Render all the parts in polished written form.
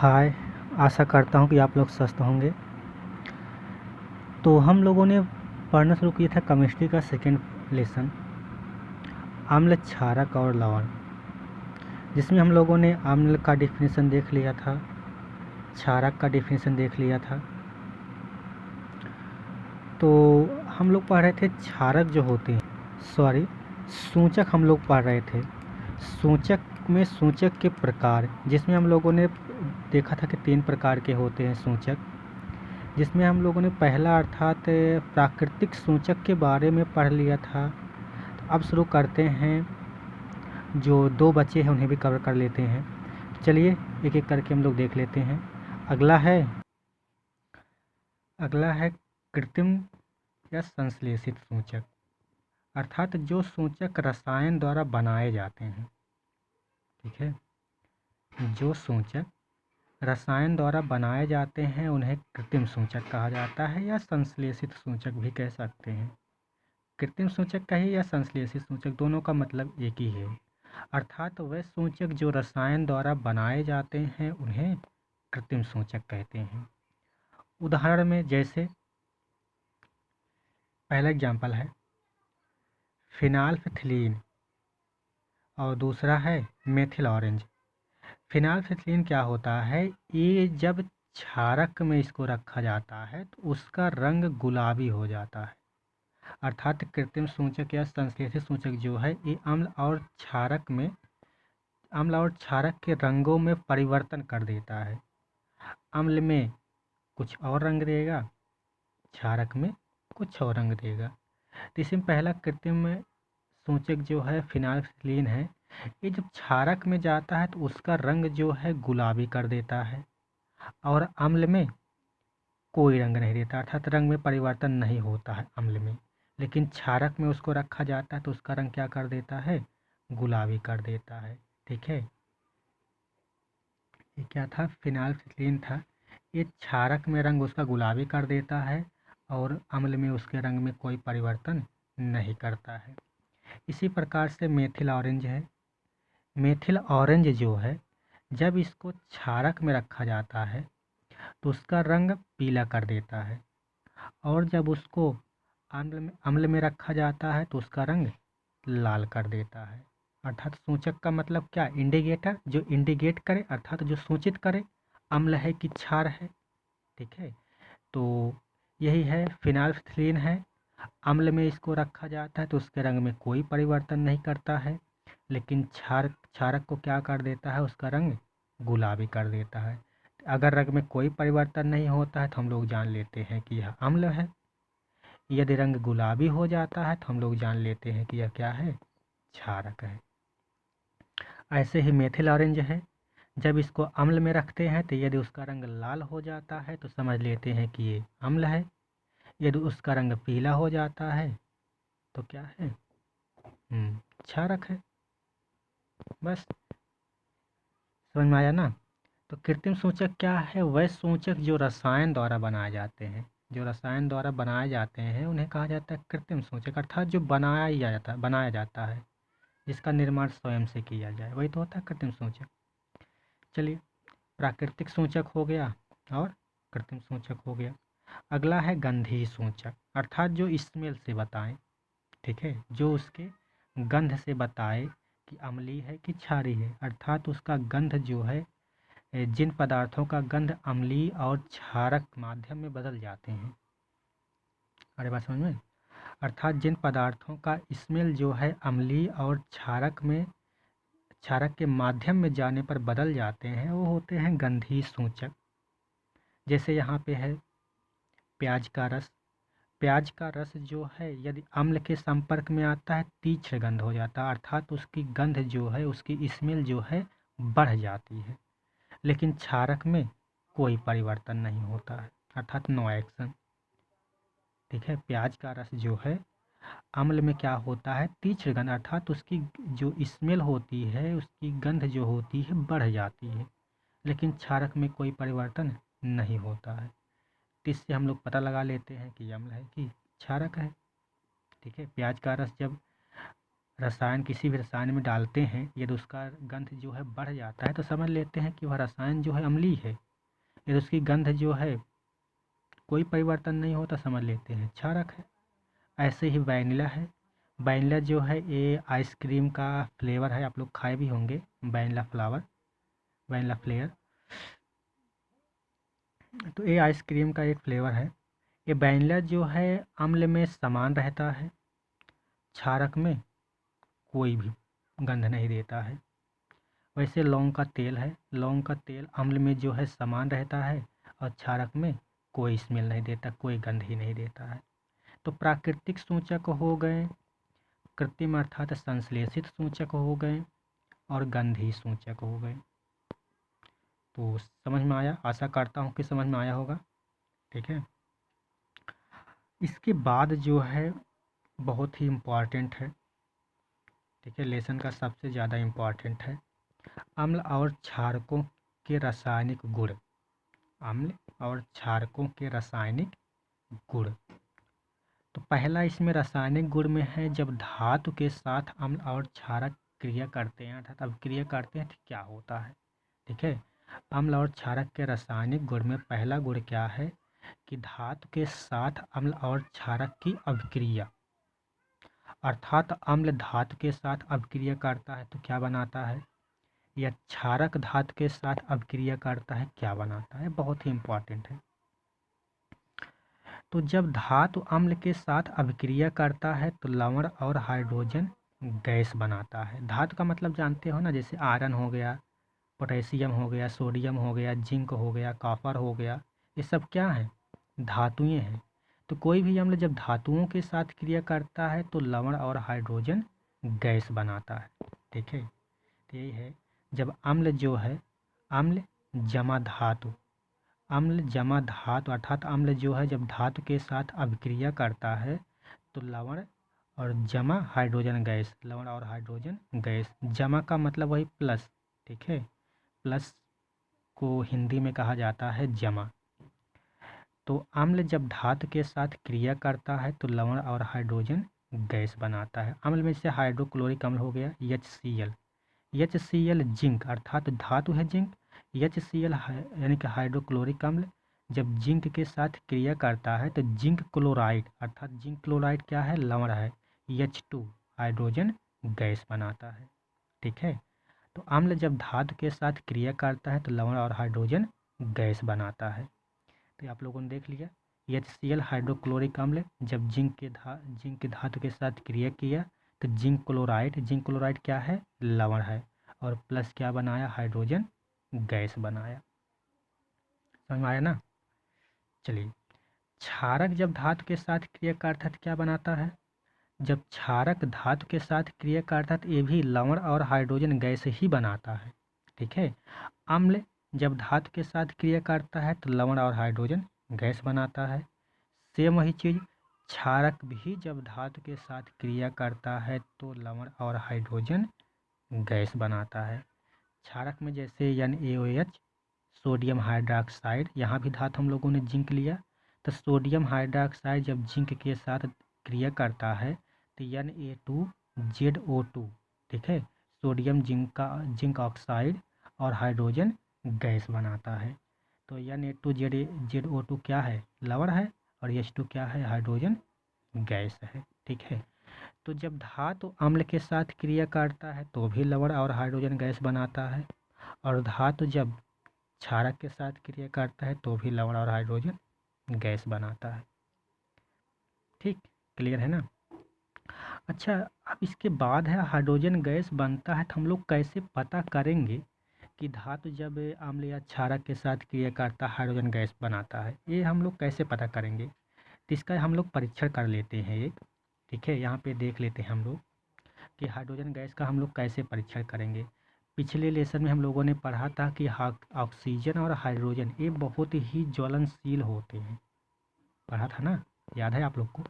हाय, आशा करता हूँ कि आप लोग स्वस्थ होंगे। तो हम लोगों ने पढ़ना शुरू किया था केमिस्ट्री का सेकेंड लेसन, अम्ल, क्षारक और लवण, जिसमें हम लोगों ने अम्ल का डिफिनीसन देख लिया था, क्षारक का डिफिनीसन देख लिया था। तो हम लोग पढ़ रहे थे क्षारक जो होते हैं, सूचक हम लोग पढ़ रहे थे। सूचक में सूचक के प्रकार, जिसमें हम लोगों ने देखा था कि 3 प्रकार के होते हैं सूचक, जिसमें हम लोगों ने पहला अर्थात प्राकृतिक सूचक के बारे में पढ़ लिया था। तो अब शुरू करते हैं, जो 2 बचे हैं उन्हें भी कवर कर लेते हैं। चलिए एक एक करके हम लोग देख लेते हैं। अगला है कृत्रिम या संश्लेषित सूचक, अर्थात जो सूचक रसायन द्वारा बनाए जाते हैं। ठीक है, जो सूचक रसायन द्वारा बनाए जाते हैं उन्हें कृत्रिम सूचक कहा जाता है, या संश्लेषित सूचक भी कह सकते हैं। कृत्रिम सूचक कहिए या संश्लेषित सूचक, दोनों का मतलब एक ही है। अर्थात वह सूचक जो रसायन द्वारा बनाए जाते हैं उन्हें कृत्रिम सूचक कहते हैं। उदाहरण में जैसे पहला एग्जाम्पल है फिनाल्फिथिलीन और दूसरा है मेथिल ऑरेंज। फिनाल्फिथिलीन क्या होता है, ये जब क्षारक में इसको रखा जाता है तो उसका रंग गुलाबी हो जाता है। अर्थात कृत्रिम सूचक या संश्लेषित सूचक जो है ये अम्ल और क्षारक के रंगों में परिवर्तन कर देता है। अम्ल में कुछ और रंग देगा, क्षारक में कुछ और रंग देगा। तो इसमें पहला कृत्रिम सूचक जो है फिनाल्फिथिलीन है, ये जब क्षारक में जाता है तो उसका रंग जो है गुलाबी कर देता है, और अम्ल में कोई रंग नहीं देता, अर्थात रंग में परिवर्तन नहीं होता है अम्ल में। लेकिन क्षारक में उसको रखा जाता है तो उसका रंग क्या कर देता है, गुलाबी कर देता है। ठीक है, ये क्या था, फिनाल्फिथिलीन था। ये क्षारक में रंग उसका गुलाबी कर देता है और अम्ल में उसके रंग में कोई परिवर्तन नहीं करता है। इसी प्रकार से मेथिल ऑरेंज है। मेथिल ऑरेंज जो है जब इसको क्षारक में रखा जाता है तो उसका रंग पीला कर देता है, और जब उसको अम्ल में रखा जाता है तो उसका रंग लाल कर देता है। अर्थात सूचक का मतलब क्या, इंडिकेटर, जो इंडिकेट करे अर्थात जो सूचित करे अम्ल है कि क्षार है। ठीक है, तो यही है, फिनाल्फिथिलीन है, अम्ल में इसको रखा जाता है तो उसके रंग में कोई परिवर्तन नहीं करता है, लेकिन क्षारक को क्या कर देता है, उसका रंग गुलाबी कर देता है। अगर रंग में कोई परिवर्तन नहीं होता है तो हम लोग जान लेते हैं कि यह अम्ल है। यदि रंग गुलाबी हो जाता है तो हम लोग जान लेते हैं कि यह क्या है, क्षारक है। ऐसे ही मेथिल ऑरेंज है, जब इसको अम्ल में रखते हैं तो यदि उसका रंग लाल हो जाता है तो समझ लेते हैं कि ये अम्ल है। यदि उसका रंग पीला हो जाता है तो क्या है, क्षारक है। बस समझ में आया ना। तो कृत्रिम सूचक क्या है, वह सूचक जो रसायन द्वारा बनाए जाते हैं, जो रसायन द्वारा बनाए जाते हैं उन्हें कहा जाता है कृत्रिम सूचक, अर्थात जो बनाया जाता है, जिसका निर्माण स्वयं से किया जाए, वही तो होता है कृत्रिम सूचक। चलिए, प्राकृतिक सूचक हो गया और कृत्रिम सूचक हो गया। अगला है गंधीय सूचक, अर्थात जो स्मेल से बताएं। ठीक है, जो उसके गंध से बताए कि अम्लीय है कि क्षारीय है, अर्थात उसका गंध जो है, जिन पदार्थों का गंध अम्लीय और क्षारक माध्यम में बदल जाते हैं। अरे बात समझ में, अर्थात जिन पदार्थों का स्मेल जो है अम्लीय और क्षारक के माध्यम में जाने पर बदल जाते हैं, वो होते हैं गंधीय सूचक। जैसे यहाँ पे है प्याज का रस। प्याज का रस जो है यदि अम्ल के संपर्क में आता है तीक्ष्ण गंध हो जाता है, अर्थात उसकी गंध जो है, उसकी स्मेल जो है बढ़ जाती है। लेकिन क्षारक में कोई परिवर्तन नहीं होता है, अर्थात नो एक्शन। ठीक है, प्याज का रस जो है अम्ल में क्या होता है, तीक्ष्ण गंध, अर्थात उसकी जो स्मेल होती है, उसकी गंध जो होती है बढ़ जाती है, लेकिन क्षारक में कोई परिवर्तन नहीं होता है। तो इससे हम लोग पता लगा लेते हैं कि अम्ल है कि क्षारक है। ठीक है, प्याज का रस जब रसायन किसी भी रसायन में डालते हैं, यदि उसका गंध जो है बढ़ जाता है तो समझ लेते हैं कि वह रसायन जो है अम्लीय है। यदि उसकी गंध जो है कोई परिवर्तन नहीं होता, समझ लेते हैं क्षारक है। ऐसे ही वैनिला है। वैनिला जो है ये आइसक्रीम का फ्लेवर है, आप लोग खाए भी होंगे वैनिला फ्लेवर, वैनिला फ्लेवर। तो ये आइसक्रीम का एक फ्लेवर है। ये वैनिला जो है अम्ल में समान रहता है, क्षारक में कोई भी गंध नहीं देता है। वैसे लौंग का तेल है, लौंग का तेल अम्ल में जो है समान रहता है और क्षारक में कोई स्मेल नहीं देता, कोई गंध ही नहीं देता है। तो प्राकृतिक सूचक हो गए, कृत्रिम अर्थात संश्लेषित सूचक हो गए और गंधीय सूचक हो गए। तो समझ में आया, आशा करता हूँ कि समझ में आया होगा। ठीक है, इसके बाद जो है बहुत ही इम्पॉर्टेंट है, ठीक है, लेसन का सबसे ज़्यादा इम्पॉर्टेंट है, अम्ल और क्षारकों के रासायनिक गुण। अम्ल और क्षारकों के रासायनिक गुण। तो पहला इसमें रासायनिक गुण में है, जब धातु के साथ अम्ल और क्षारक क्रिया करते हैं, अर्थात अब क्रिया करते हैं तो क्या होता है। ठीक है, अम्ल और क्षारक के रासायनिक गुण में पहला गुण क्या है कि धातु के साथ अम्ल और क्षारक की अभिक्रिया, अर्थात अम्ल धातु के साथ अभिक्रिया करता है तो क्या बनाता है, या क्षारक धातु के साथ अभिक्रिया करता है क्या बनाता है, बहुत ही इम्पोर्टेंट है। तो जब धातु अम्ल के साथ अभिक्रिया करता है तो लवण और हाइड्रोजन गैस बनाता है। धातु का मतलब जानते हो ना, जैसे आयरन हो गया, पोटेशियम हो गया, सोडियम हो गया, जिंक हो गया, कॉपर हो गया, ये सब क्या हैं, धातुएं हैं। तो कोई भी अम्ल जब धातुओं के साथ क्रिया करता है तो लवण और हाइड्रोजन गैस बनाता है। ठीक है, तो यही है, जब अम्ल जो है, अम्ल जमा धातु, अम्ल जमा धातु अर्थात अम्ल जो है जब धातु के साथ अभिक्रिया करता है तो लवण और जमा हाइड्रोजन गैस, लवण और हाइड्रोजन गैस, जमा का मतलब वही प्लस, ठीक है, प्लस को हिंदी में कहा जाता है जमा। तो अम्ल जब धातु के साथ क्रिया करता है तो लवण और हाइड्रोजन गैस बनाता है। अम्ल में से हाइड्रोक्लोरिक अम्ल हो गया HCl, HCl जिंक अर्थात धातु है जिंक, HCl यानी कि हाइड्रोक्लोरिक अम्ल जब जिंक के साथ क्रिया करता है तो जिंक क्लोराइड अर्थात जिंक क्लोराइड क्या है, लवण है, H2 हाइड्रोजन गैस बनाता है। ठीक है, तो अम्ल जब धातु के साथ क्रिया करता है तो लवण और हाइड्रोजन गैस बनाता है। तो आप लोगों ने देख लिया, HCl हाइड्रोक्लोरिक अम्ल जब जिंक के धातु के साथ क्रिया किया तो जिंक क्लोराइड क्या है, लवण है, और प्लस क्या बनाया, हाइड्रोजन गैस बनाया। समझ में आया ना। चलिए, क्षारक जब धातु के साथ क्रिया करता है तो क्या बनाता है, जब क्षारक धातु के साथ क्रिया करता है तो ये भी लवण और हाइड्रोजन गैस ही बनाता है। ठीक है, अम्ल जब धातु के साथ क्रिया करता है तो लवण और हाइड्रोजन गैस बनाता है। सेम वही चीज़, क्षारक भी जब धातु के साथ क्रिया करता है तो लवण और हाइड्रोजन गैस बनाता है। क्षारक में जैसे NaOH, सोडियम हाइड्रोक्साइड, यहाँ भी धातु हम लोगों ने जिंक लिया, तो सोडियम हाइड्रोक्साइड जब जिंक के साथ क्रिया करता है तो Na2ZO2, ठीक है, सोडियम जिंक ऑक्साइड और हाइड्रोजन गैस बनाता है। तो Na2ZO2 क्या है, लवण है, और H2 क्या है, हाइड्रोजन गैस है। ठीक है, तो जब धातु अम्ल के साथ क्रिया करता है तो भी लवण और हाइड्रोजन गैस बनाता है, और धातु जब क्षारक के साथ क्रिया करता है तो भी लवण और हाइड्रोजन गैस बनाता है। ठीक, क्लियर है ना। अच्छा, अब इसके बाद है हाइड्रोजन गैस बनता है तो हम लोग कैसे पता करेंगे कि धातु जब अम्ल या क्षारक के साथ क्रिया करता है हाइड्रोजन गैस बनाता है, ये हम लोग कैसे पता करेंगे। तो इसका हम लोग परीक्षण कर लेते हैं एक। ठीक है, यहाँ पे देख लेते हैं हम लोग कि हाइड्रोजन गैस का हम लोग कैसे परीक्षण करेंगे। पिछले लेसन में हम लोगों ने पढ़ा था कि ऑक्सीजन और हाइड्रोजन ये बहुत ही ज्वलनशील होते हैं, पढ़ा था ना, याद है आप लोग को।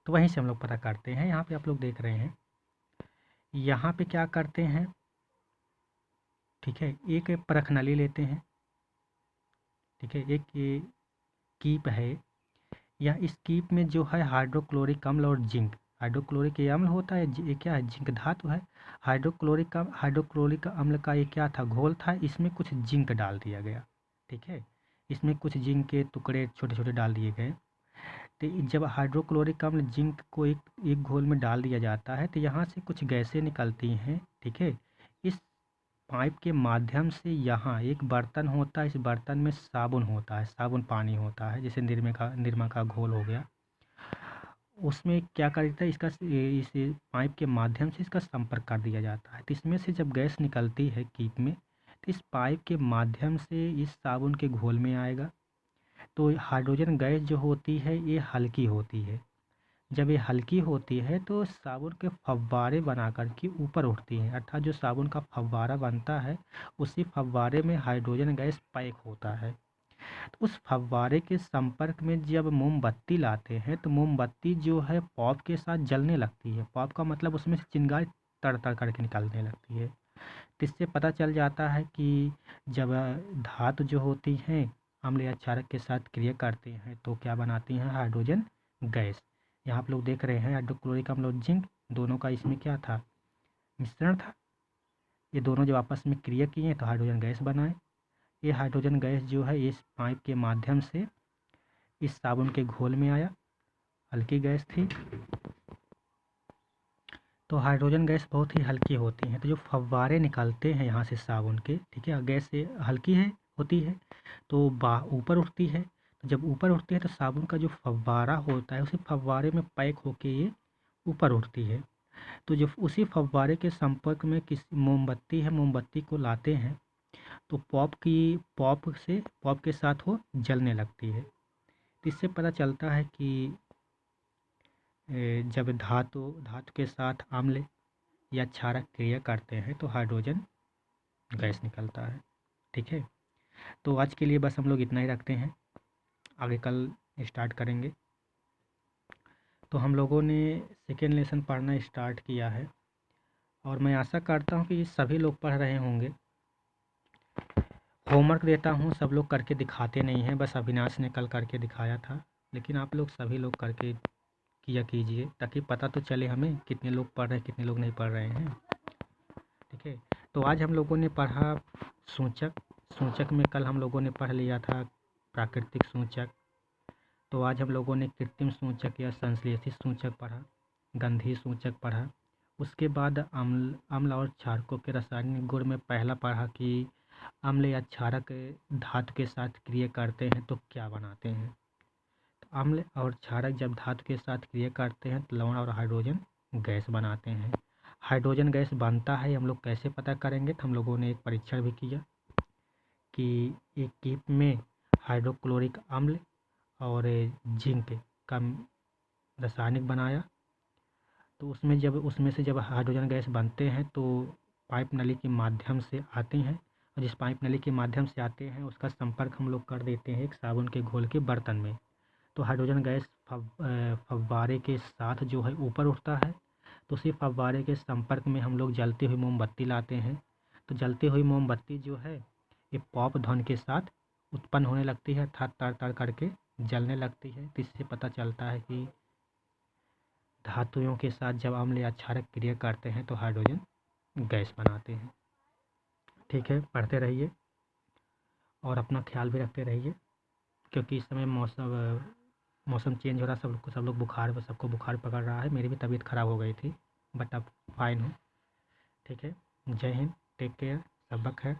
तो वहीं से हम लोग पता करते हैं। यहाँ पे आप लोग देख रहे हैं, यहाँ पे क्या करते हैं, ठीक है, एक परखनली लेते हैं, ठीक है, एक कीप है, या इस कीप में जो है हाइड्रोक्लोरिक अम्ल और जिंक हाइड्रोक्लोरिक अम्ल होता है, ये क्या है, जिंक धातु है। हाइड्रोक्लोरिक अम्ल का ये क्या था, घोल था, इसमें कुछ जिंक डाल दिया गया। ठीक है, इसमें कुछ जिंक के टुकड़े छोटे छोटे डाल दिए गए। तो जब हाइड्रोक्लोरिक अम्ल जिंक को एक घोल में डाल दिया जाता है तो यहाँ से कुछ गैसें निकलती हैं। ठीक है, इस पाइप के माध्यम से यहाँ एक बर्तन होता है, इस बर्तन में साबुन होता है, साबुन पानी होता है, जैसे निरमा का घोल हो गया। उसमें क्या कर देता है, इस पाइप के माध्यम से इसका संपर्क कर दिया जाता है। तो इसमें से जब गैस निकलती है कीप में, तो इस पाइप के माध्यम से इस साबुन के घोल में आएगा। तो हाइड्रोजन गैस जो होती है ये हल्की होती है। जब ये हल्की होती है तो साबुन के फव्वारे बना कर के ऊपर उठती है, अर्थात जो साबुन का फव्वारा बनता है उसी फव्वारे में हाइड्रोजन गैस पैक होता है। तो उस फव्वारे के संपर्क में जब मोमबत्ती लाते हैं तो मोमबत्ती जो है पॉप के साथ जलने लगती है। पॉप का मतलब उसमें से चिंगारी तड़ तड़ करके निकलने लगती है। तो इससे पता चल जाता है कि जब धातु जो होती हैं अम्ल या क्षारक के साथ क्रिया करती हैं तो क्या बनाती हैं, हाइड्रोजन गैस। यहाँ आप लोग देख रहे हैं हाइड्रोक्लोरिक अम्ल और जिंक दोनों का इसमें क्या था, मिश्रण था। ये दोनों जब आपस में क्रिया किए तो हाइड्रोजन गैस बनाए। ये हाइड्रोजन गैस जो है इस पाइप के माध्यम से इस साबुन के घोल में आया, हल्की गैस थी। तो हाइड्रोजन गैस बहुत ही हल्की होती हैं, तो जो फव्वारे निकलते हैं यहाँ से साबुन के, ठीक है, गैस से हल्की है होती है तो ऊपर उठती है। तो जब ऊपर उठती है तो साबुन का जो फव्वारा होता है उसी फव्वारे में पैक होके ये ऊपर उठती है। तो जब उसी फव्वारे के संपर्क में किसी मोमबत्ती है, मोमबत्ती को लाते हैं तो पॉप के साथ वो जलने लगती है। तो इससे पता चलता है कि जब धातु के साथ अम्ल या क्षारक क्रिया करते हैं तो हाइड्रोजन गैस निकलता है। ठीक है, तो आज के लिए बस हम लोग इतना ही रखते हैं, आगे कल स्टार्ट करेंगे। तो हम लोगों ने सेकेंड लेसन पढ़ना स्टार्ट किया है और मैं आशा करता हूँ कि सभी लोग पढ़ रहे होंगे। होमवर्क देता हूँ, सब लोग करके दिखाते नहीं हैं, बस अविनाश ने कल करके दिखाया था, लेकिन आप लोग सभी लोग करके किया कीजिए ताकि पता तो चले हमें कितने लोग पढ़ रहे हैं कितने लोग नहीं पढ़ रहे हैं। ठीक है, तो आज हम लोगों ने पढ़ा सूचक में कल हम लोगों ने पढ़ लिया था प्राकृतिक सूचक। तो आज हम लोगों ने कृत्रिम सूचक या संश्लेषित सूचक पढ़ा, गंधीय सूचक पढ़ा। उसके बाद अम्ल और क्षारकों के रासायनिक गुण में पहला पढ़ा कि अम्ल या क्षारक धातु के साथ क्रिया करते हैं तो क्या बनाते हैं। तो अम्ल और क्षारक जब धातु के साथ क्रिया करते हैं तो लवण और हाइड्रोजन गैस बनाते हैं। हाइड्रोजन गैस बनता है हम लोग कैसे पता करेंगे, तो हम लोगों ने एक परीक्षण भी किया कि एक कीप में हाइड्रोक्लोरिक अम्ल और जिंक का रासायनिक बनाया। तो उसमें से जब हाइड्रोजन गैस बनते हैं तो पाइप नली के माध्यम से आते हैं, और जिस पाइप नली के माध्यम से आते हैं उसका संपर्क हम लोग कर देते हैं एक साबुन के घोल के बर्तन में। तो हाइड्रोजन गैस फव्वारे के साथ जो है ऊपर उठता है। तो उसी फव्वारे के संपर्क में हम लोग जलती हुई मोमबत्ती लाते हैं। तो जलती हुई मोमबत्ती जो है ये पॉप ध्वनि के साथ उत्पन्न होने लगती है, अर्थात तर तर करके जलने लगती है। तो इससे पता चलता है कि धातुओं के साथ जब अम्ल या क्षारक क्रिया करते हैं तो हाइड्रोजन गैस बनाते हैं। ठीक है, पढ़ते रहिए और अपना ख्याल भी रखते रहिए, क्योंकि इस समय मौसम चेंज हो रहा है, सबको बुखार पकड़ रहा है। मेरी भी तबीयत ख़राब हो गई थी बट अब फाइन हूँ। ठीक है, जय हिंद, टेक केयर, सबक है।